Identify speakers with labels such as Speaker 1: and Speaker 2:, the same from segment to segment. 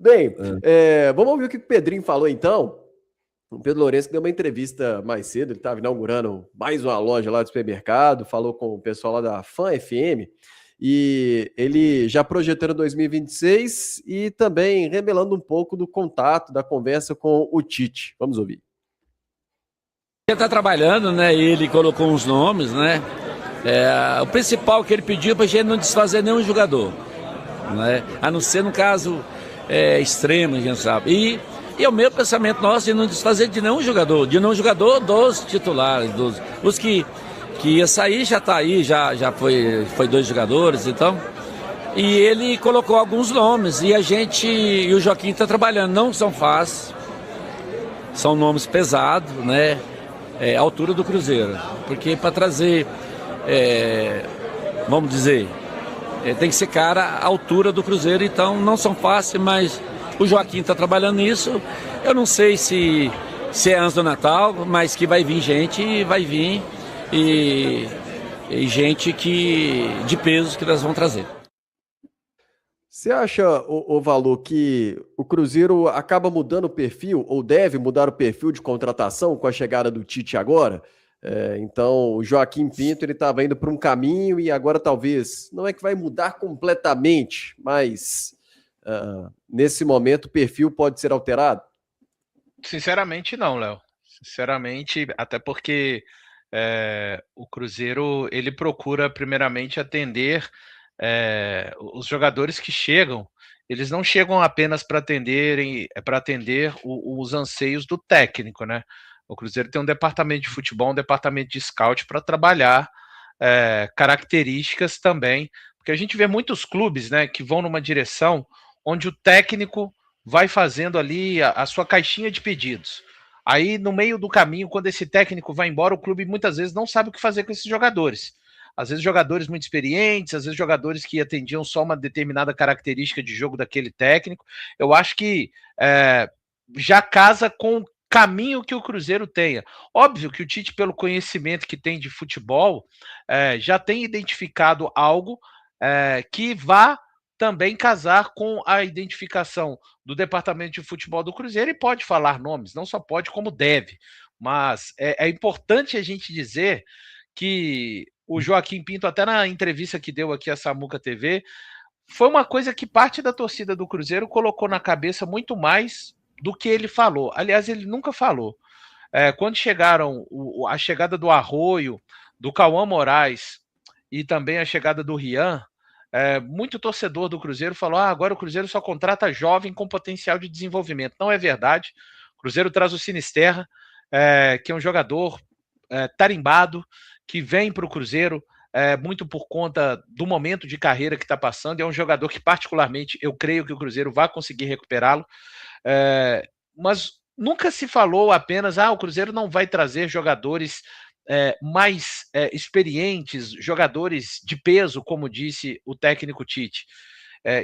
Speaker 1: Bem, vamos ouvir o que o Pedrinho falou então. O Pedro Lourenço deu uma entrevista mais cedo, ele estava inaugurando mais uma loja lá do supermercado, falou com o pessoal lá da Fan FM, e ele já projetando 2026 e também revelando um pouco do contato, da conversa com o Tite. Vamos ouvir.
Speaker 2: Ele está trabalhando, né? Ele colocou uns nomes, né? O principal que ele pediu para a gente não desfazer nenhum jogador, né? A não ser no caso extremo, a gente sabe. E é o meu pensamento nosso de não desfazer de nenhum jogador, dos titulares, os que ia sair já está aí, já foi 2 jogadores, então. E ele colocou alguns nomes e o Joaquim está trabalhando, não são fáceis, são nomes pesados, né? A altura do Cruzeiro, porque para trazer, vamos dizer, tem que ser cara à altura do Cruzeiro, então não são fáceis, mas o Joaquim está trabalhando nisso. Eu não sei se é antes do Natal, mas que vai vir gente, vai vir, e gente de peso que nós vamos trazer.
Speaker 1: Você acha, o Valor, que o Cruzeiro acaba mudando o perfil, ou deve mudar o perfil de contratação com a chegada do Tite agora? Então, o Joaquim Pinto ele estava indo para um caminho e agora talvez, não é que vai mudar completamente, mas nesse momento o perfil pode ser alterado?
Speaker 3: Sinceramente não, Léo. Sinceramente, até porque o Cruzeiro ele procura primeiramente atender os jogadores que chegam. Eles não chegam apenas para atender os anseios do técnico, né? O Cruzeiro tem um departamento de futebol, um departamento de scout para trabalhar características também, porque a gente vê muitos clubes, né, que vão numa direção onde o técnico vai fazendo ali a sua caixinha de pedidos. Aí, no meio do caminho, quando esse técnico vai embora, o clube muitas vezes não sabe o que fazer com esses jogadores. Às vezes jogadores muito experientes, às vezes jogadores que atendiam só uma determinada característica de jogo daquele técnico. Eu acho que já casa com o caminho que o Cruzeiro tenha. Óbvio que o Tite, pelo conhecimento que tem de futebol, já tem identificado algo que vá também casar com a identificação do departamento de futebol do Cruzeiro, e pode falar nomes, não só pode, como deve. Mas é importante a gente dizer que o Joaquim Pinto, até na entrevista que deu aqui à Samuca TV, foi uma coisa que parte da torcida do Cruzeiro colocou na cabeça muito mais do que ele falou. Aliás, ele nunca falou. Quando chegaram a chegada do Arroio, do Cauã Moraes e também a chegada do Rian, muito torcedor do Cruzeiro falou: agora o Cruzeiro só contrata jovem com potencial de desenvolvimento. Não é verdade. O Cruzeiro traz o Sinisterra, que é um jogador tarimbado, que vem para o Cruzeiro muito por conta do momento de carreira que está passando. É um jogador que, particularmente, eu creio que o Cruzeiro vai conseguir recuperá-lo. Mas nunca se falou apenas: o Cruzeiro não vai trazer jogadores mais experientes, jogadores de peso, como disse o técnico Tite.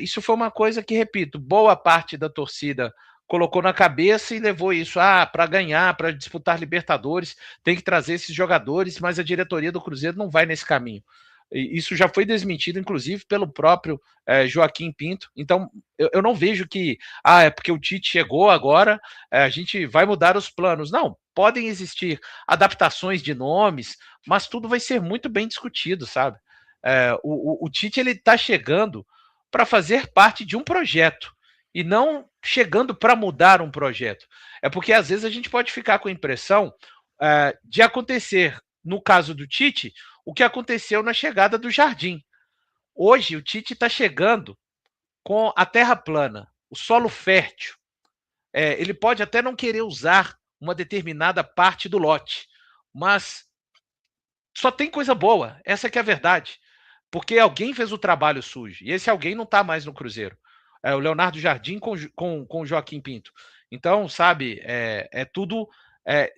Speaker 3: Isso foi uma coisa que, repito, boa parte da torcida colocou na cabeça e levou isso para ganhar, para disputar Libertadores, tem que trazer esses jogadores, mas a diretoria do Cruzeiro não vai nesse caminho. Isso já foi desmentido, inclusive, pelo próprio Joaquim Pinto. Então, eu não vejo que é porque o Tite chegou agora, a gente vai mudar os planos. Não, podem existir adaptações de nomes, mas tudo vai ser muito bem discutido, sabe? O Tite ele está chegando para fazer parte de um projeto e não chegando para mudar um projeto. É porque às vezes a gente pode ficar com a impressão de acontecer, no caso do Tite, o que aconteceu na chegada do Jardim. Hoje o Tite está chegando com a terra plana, o solo fértil. Ele pode até não querer usar uma determinada parte do lote, mas só tem coisa boa, essa que é a verdade. Porque alguém fez o trabalho sujo, e esse alguém não está mais no Cruzeiro. O Leonardo Jardim com o Joaquim Pinto. Então, sabe, tudo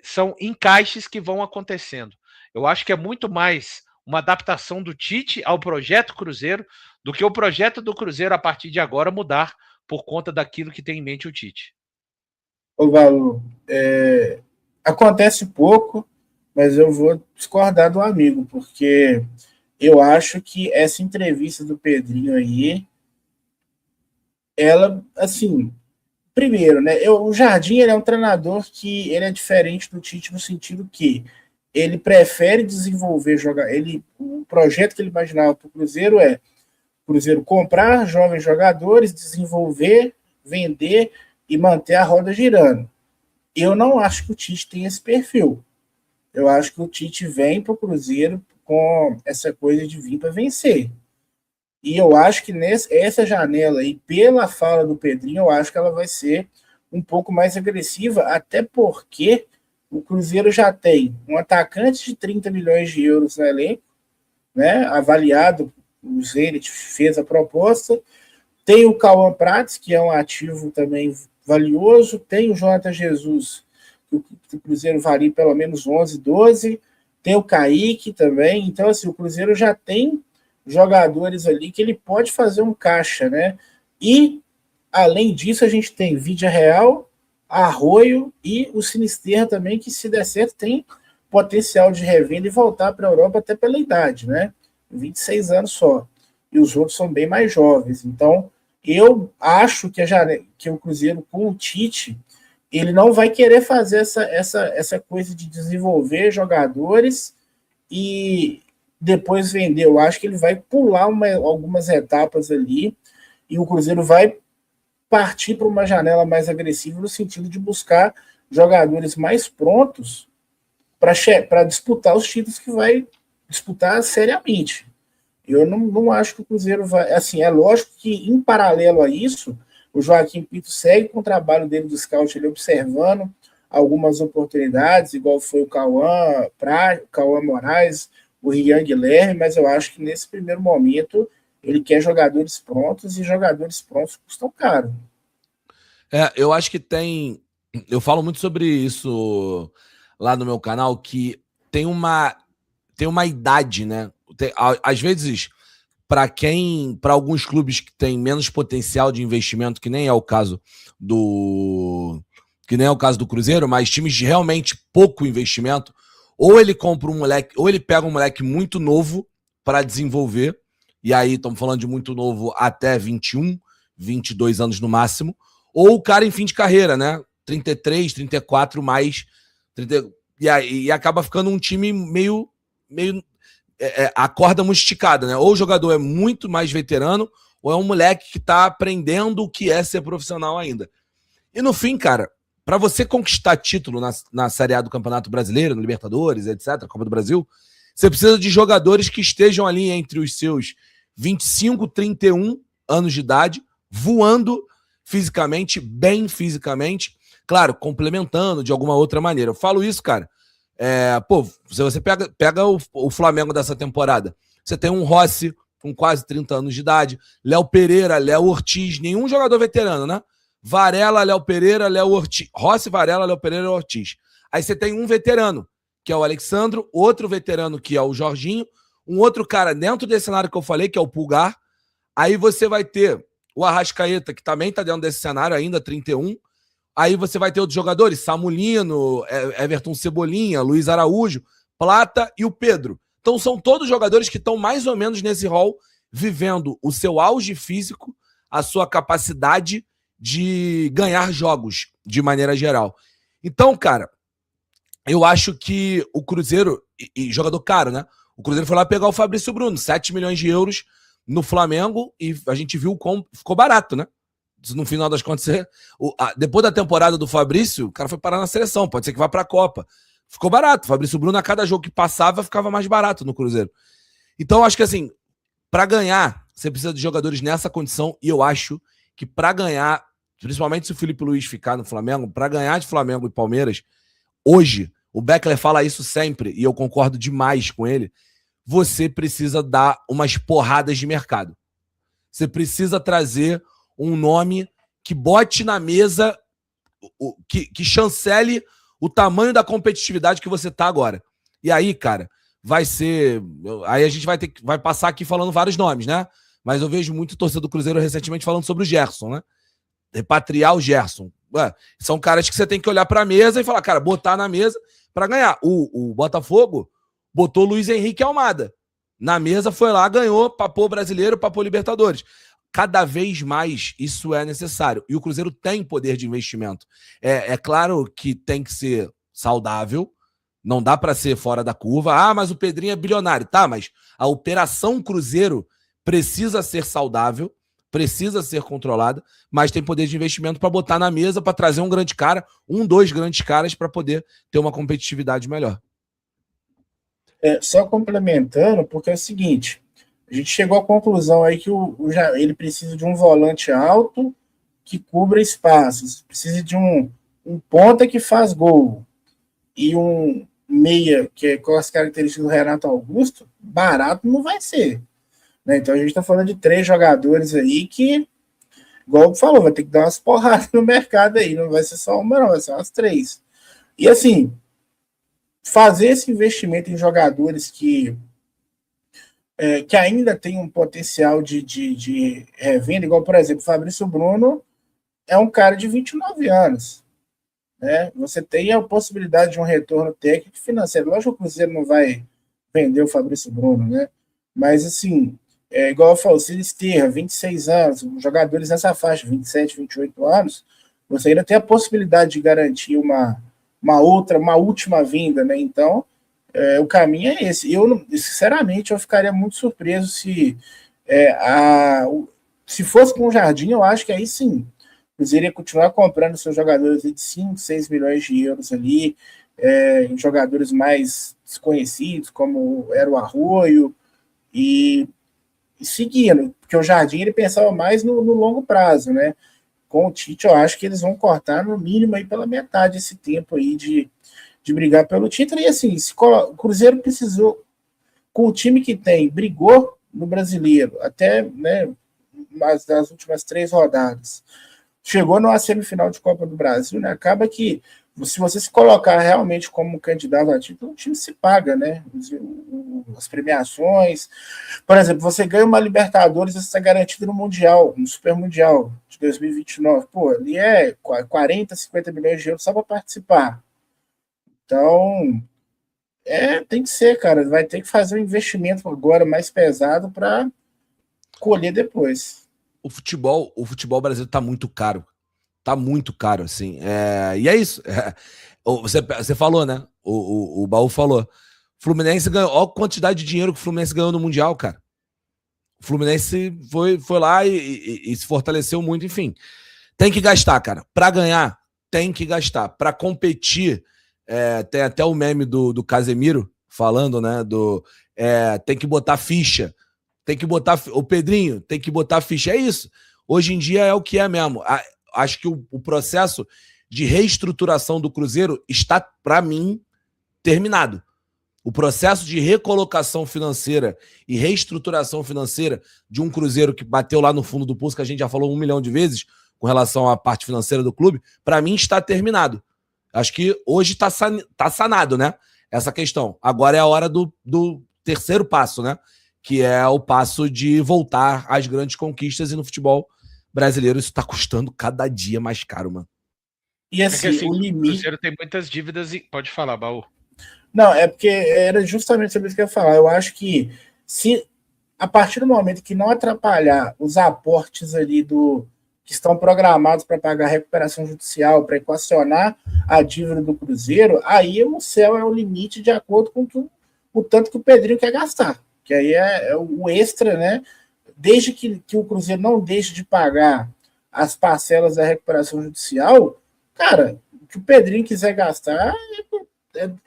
Speaker 3: são encaixes que vão acontecendo. Eu acho que é muito mais uma adaptação do Tite ao projeto Cruzeiro do que o projeto do Cruzeiro, a partir de agora, mudar por conta daquilo que tem em mente o Tite.
Speaker 4: Ô, Valor, acontece pouco, mas eu vou discordar do amigo, porque eu acho que essa entrevista do Pedrinho aí, ela, assim, primeiro, né? O Jardim ele é um treinador que ele é diferente do Tite no sentido que ele prefere desenvolver o projeto que ele imaginava para o Cruzeiro é o Cruzeiro comprar jovens jogadores, desenvolver, vender e manter a roda girando. Eu não acho que o Tite tem esse perfil. Eu acho que o Tite vem para o Cruzeiro com essa coisa de vir para vencer. E eu acho que essa janela aí, pela fala do Pedrinho, eu acho que ela vai ser um pouco mais agressiva, até porque o Cruzeiro já tem um atacante de 30 milhões de euros no elenco, né, avaliado, o Zenit fez a proposta, tem o Cauã Prates, que é um ativo também valioso, tem o Jonathan Jesus, que o Cruzeiro valia pelo menos 11, 12, tem o Kaique também, então assim, o Cruzeiro já tem jogadores ali que ele pode fazer um caixa, né? E, além disso, a gente tem Vídea Real, Arroio e o Sinisterra também, que se der certo tem potencial de revenda e voltar para a Europa até pela idade, né? 26 anos só. E os outros são bem mais jovens. Então, eu acho que o Cruzeiro, com o Tite, ele não vai querer fazer essa coisa de desenvolver jogadores e depois vender. Eu acho que ele vai pular algumas etapas ali e o Cruzeiro vai partir para uma janela mais agressiva no sentido de buscar jogadores mais prontos para disputar os títulos que vai disputar seriamente. Eu não acho que o Cruzeiro vai... Assim, é lógico que, em paralelo a isso, o Joaquim Pinto segue com o trabalho dele do scout, ele observando algumas oportunidades, igual foi o Cauã Moraes, o Rian Guilherme, mas eu acho que nesse primeiro momento ele quer jogadores prontos e jogadores prontos custam caro.
Speaker 5: Eu acho que tem... Eu falo muito sobre isso lá no meu canal, que tem uma idade, né? Às vezes, para alguns clubes que têm menos potencial de investimento, que nem é o caso do Cruzeiro, mas times de realmente pouco investimento, ou ele compra um moleque, ou ele pega um moleque muito novo para desenvolver, e aí estamos falando de muito novo até 21, 22 anos no máximo, ou o cara em fim de carreira, né? 33, 34 mais, 30, e acaba ficando um time meio a corda muito esticada, né? Ou o jogador é muito mais veterano, ou é um moleque que tá aprendendo o que é ser profissional ainda. E no fim, cara, para você conquistar título na Série A do Campeonato Brasileiro, no Libertadores, etc., Copa do Brasil, você precisa de jogadores que estejam ali entre os seus 25, 31 anos de idade, voando fisicamente, bem fisicamente, claro, complementando de alguma outra maneira. Eu falo isso, cara, se você pega o Flamengo dessa temporada, você tem um Rossi com quase 30 anos de idade, Léo Pereira, Léo Ortiz, nenhum jogador veterano, né? Varela, Léo Pereira, Léo Ortiz. Rossi, Varela, Léo Pereira e Ortiz. Aí você tem um veterano, que é o Alexandro, outro veterano, que é o Jorginho, um outro cara dentro desse cenário que eu falei, que é o Pulgar. Aí você vai ter o Arrascaeta, que também tá dentro desse cenário ainda, 31. Aí você vai ter outros jogadores, Samulino, Everton Cebolinha, Luiz Araújo, Plata e o Pedro. Então são todos jogadores que estão mais ou menos nesse rol, vivendo o seu auge físico, a sua capacidade de ganhar jogos, de maneira geral. Então, cara, eu acho que o Cruzeiro, e jogador caro, né? O Cruzeiro foi lá pegar o Fabrício Bruno, 7 milhões de euros no Flamengo, e a gente viu como ficou barato, né? No final das contas, depois da temporada do Fabrício, o cara foi parar na seleção, pode ser que vá para a Copa. Ficou barato. O Fabrício Bruno, a cada jogo que passava, ficava mais barato no Cruzeiro. Então, eu acho que assim, para ganhar, você precisa de jogadores nessa condição, e eu acho que para ganhar, principalmente se o Felipe Luiz ficar no Flamengo, para ganhar de Flamengo e Palmeiras, hoje, o Beckler fala isso sempre, e eu concordo demais com ele, você precisa dar umas porradas de mercado. Você precisa trazer um nome que bote na mesa, que chancele o tamanho da competitividade que você tá agora. E aí, cara, vai ser... Aí a gente vai passar aqui falando vários nomes, né? Mas eu vejo muito torcedor do Cruzeiro recentemente falando sobre o Gerson, né? Repatriar o Gerson. São caras que você tem que olhar pra mesa e falar, cara, botar na mesa pra ganhar. O Botafogo botou Luiz Henrique Almada. Na mesa foi lá, ganhou, papou brasileiro, papou Libertadores. cada vez mais isso é necessário. E o Cruzeiro tem poder de investimento. É claro que tem que ser saudável, não dá para ser fora da curva. Ah, mas o Pedrinho é bilionário. Tá, mas a operação Cruzeiro precisa ser saudável, precisa ser controlada, mas tem poder de investimento para botar na mesa, para trazer um grande cara, dois grandes caras para poder ter uma competitividade melhor.
Speaker 4: Só complementando, porque é o seguinte, a gente chegou à conclusão aí que ele precisa de um volante alto que cubra espaços, precisa de um ponta que faz gol e um meia, que é com as características do Renato Augusto, barato não vai ser. Né? Então a gente está falando de 3 jogadores aí que, igual o falou, vai ter que dar umas porradas no mercado aí, não vai ser só uma, não, vai ser umas 3. E assim, fazer esse investimento em jogadores que ainda tem um potencial de revenda, igual, por exemplo, o Fabrício Bruno é um cara de 29 anos. Né? Você tem a possibilidade de um retorno técnico e financeiro. Lógico que o Cruzeiro não vai vender o Fabrício Bruno, né? Mas, assim, igual eu falo, Sinisterra, 26 anos, jogadores nessa faixa, 27, 28 anos, você ainda tem a possibilidade de garantir uma última vinda, né? Então, o caminho é esse. Sinceramente, eu ficaria muito surpreso se fosse com o Jardim, eu acho que aí sim, o Cruzeiro ia continuar comprando seus jogadores de 5, 6 milhões de euros ali, em jogadores mais desconhecidos, como era o Arroio, e seguindo, porque o Jardim ele pensava mais no longo prazo, né? Com o Tite, eu acho que eles vão cortar no mínimo aí pela metade esse tempo aí de brigar pelo título. E assim, o Cruzeiro precisou, com o time que tem, brigou no Brasileiro, até, né, das últimas 3 rodadas. Chegou numa semifinal de Copa do Brasil, né? Acaba que, se você se colocar realmente como candidato a título, o time se paga, né? As premiações. Por exemplo, você ganha uma Libertadores, você está garantido no Mundial, no Super Mundial de 2029. Pô, ali é 40, 50 milhões de euros só para participar. Então, tem que ser, cara. Vai ter que fazer um investimento agora mais pesado para colher depois.
Speaker 5: O futebol brasileiro tá muito caro. Tá muito caro, assim. E é isso. Você falou, né? O Baú falou. Fluminense ganhou. Olha a quantidade de dinheiro que o Fluminense ganhou no Mundial, cara. O Fluminense foi lá e se fortaleceu muito, enfim. Tem que gastar, cara. Pra ganhar, tem que gastar. Pra competir, tem até o meme do Casemiro falando, né? Tem que botar ficha. Tem que botar... O Pedrinho tem que botar ficha. É isso. Hoje em dia é o que é mesmo. Acho que o processo de reestruturação do Cruzeiro está, para mim, terminado. O processo de recolocação financeira e reestruturação financeira de um Cruzeiro que bateu lá no fundo do poço, que a gente já falou 1 milhão de vezes com relação à parte financeira do clube, para mim está terminado. Acho que hoje está sanado, né? Essa questão. Agora é a hora do terceiro passo, né? Que é o passo de voltar às grandes conquistas, e no futebol brasileiro isso tá custando cada dia mais caro, mano.
Speaker 4: E assim, o limite...
Speaker 3: O Cruzeiro tem muitas dívidas e... Pode falar, Baú.
Speaker 4: Não, é porque era justamente sobre isso que eu ia falar. Eu acho que se a partir do momento que não atrapalhar os aportes ali que estão programados para pagar a recuperação judicial, para equacionar a dívida do Cruzeiro, aí o céu é o limite de acordo com o tanto que o Pedrinho quer gastar. Que aí é o extra, né? Desde que o Cruzeiro não deixe de pagar as parcelas da recuperação judicial, cara, o que o Pedrinho quiser gastar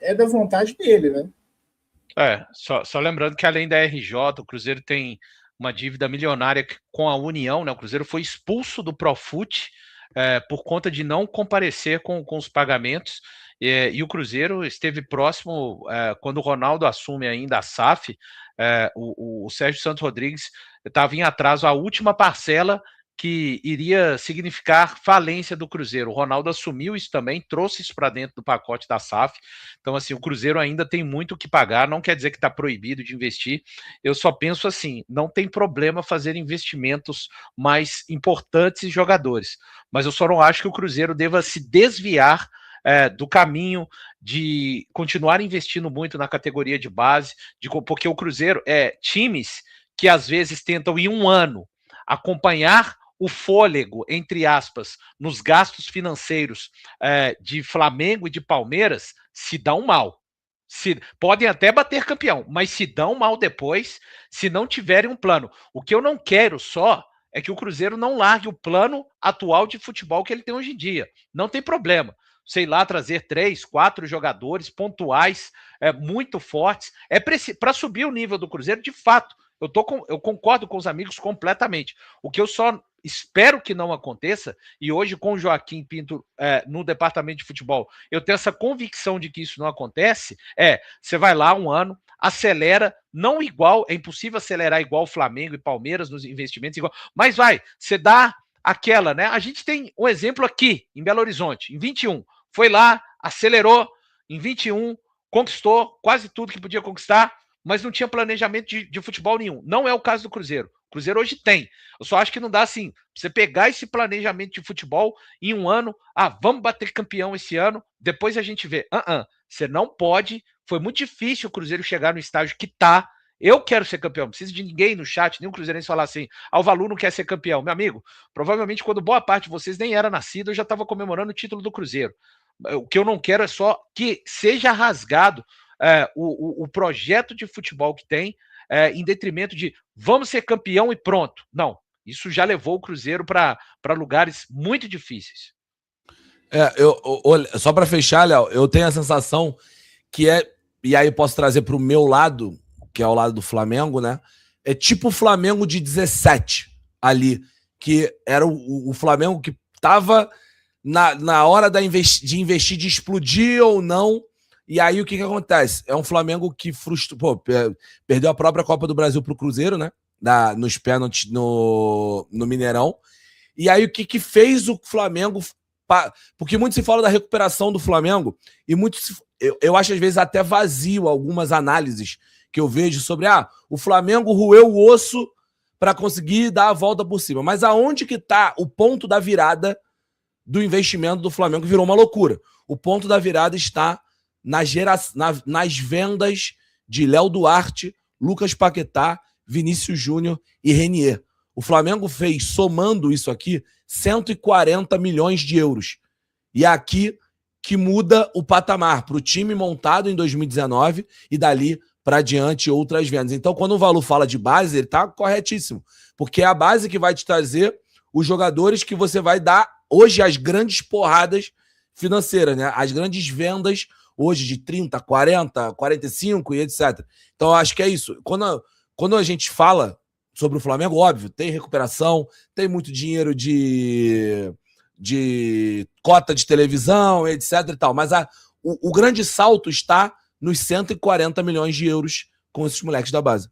Speaker 4: é da vontade dele, né?
Speaker 3: Só lembrando que além da RJ, o Cruzeiro tem uma dívida milionária com a União, né? O Cruzeiro foi expulso do Profut por conta de não comparecer com os pagamentos. E o Cruzeiro esteve próximo, quando o Ronaldo assume ainda a SAF, o Sérgio Santos Rodrigues estava em atraso a última parcela que iria significar falência do Cruzeiro. O Ronaldo assumiu isso também, trouxe isso para dentro do pacote da SAF. Então, assim, o Cruzeiro ainda tem muito o que pagar, não quer dizer que está proibido de investir. Eu só penso assim, não tem problema fazer investimentos mais importantes em jogadores, mas eu só não acho que o Cruzeiro deva se desviar do caminho de continuar investindo muito na categoria de base, porque o Cruzeiro times que às vezes tentam em um ano acompanhar o fôlego, entre aspas, nos gastos financeiros de Flamengo e de Palmeiras, se dão mal. Podem até bater campeão, mas se dão mal depois, se não tiverem um plano. O que eu não quero só é que o Cruzeiro não largue o plano atual de futebol que ele tem hoje em dia. Não tem problema. Sei lá, trazer 3, 4 jogadores pontuais, muito fortes. Para subir o nível do Cruzeiro, de fato, eu concordo com os amigos completamente. O que eu só espero que não aconteça, e hoje com o Joaquim Pinto no departamento de futebol, eu tenho essa convicção de que isso não acontece, você vai lá um ano, acelera, não igual, é impossível acelerar igual o Flamengo e Palmeiras nos investimentos, mas você dá aquela, né? A gente tem um exemplo aqui, em Belo Horizonte, em 21, foi lá, acelerou, em 21, conquistou quase tudo que podia conquistar, mas não tinha planejamento de futebol nenhum. Não é o caso do Cruzeiro. O Cruzeiro hoje tem. Eu só acho que não dá assim, você pegar esse planejamento de futebol em um ano, vamos bater campeão esse ano, depois a gente vê. Você não pode. Foi muito difícil o Cruzeiro chegar no estágio que tá. Eu quero ser campeão. Não precisa de ninguém no chat, nenhum cruzeirense falar assim, o Valu não quer ser campeão. Meu amigo, provavelmente quando boa parte de vocês nem era nascido, eu já estava comemorando o título do Cruzeiro. O que eu não quero é só que seja rasgado o projeto de futebol que tem, em detrimento de vamos ser campeão e pronto. Não, isso já levou o Cruzeiro para lugares muito difíceis.
Speaker 5: Só para fechar, Léo, eu tenho a sensação que e aí eu posso trazer para o meu lado, que é o lado do Flamengo, né? É tipo o Flamengo de 17 ali, que era o Flamengo que estava na hora de investir, de explodir ou não. E aí o que acontece? É um Flamengo que frustrou, perdeu a própria Copa do Brasil pro Cruzeiro, né? Nos pênaltis no Mineirão. E aí o que fez o Flamengo... Porque muito se fala da recuperação do Flamengo e eu acho às vezes até vazio algumas análises que eu vejo sobre o Flamengo roeu o osso para conseguir dar a volta por cima. Mas aonde que tá o ponto da virada do investimento do Flamengo? Virou uma loucura. O ponto da virada está nas vendas de Léo Duarte, Lucas Paquetá, Vinícius Júnior e Renier. O Flamengo fez, somando isso aqui, 140 milhões de euros. E é aqui que muda o patamar para o time montado em 2019 e dali para diante outras vendas. Então, quando o Valu fala de base, ele está corretíssimo. Porque é a base que vai te trazer os jogadores que você vai dar hoje as grandes porradas financeiras, né? As grandes vendas hoje de 30, 40, 45 e etc. Então, eu acho que é isso. Quando a gente fala sobre o Flamengo, óbvio, tem recuperação, tem muito dinheiro de cota de televisão, etc e tal, mas o grande salto está nos 140 milhões de euros com esses moleques da base.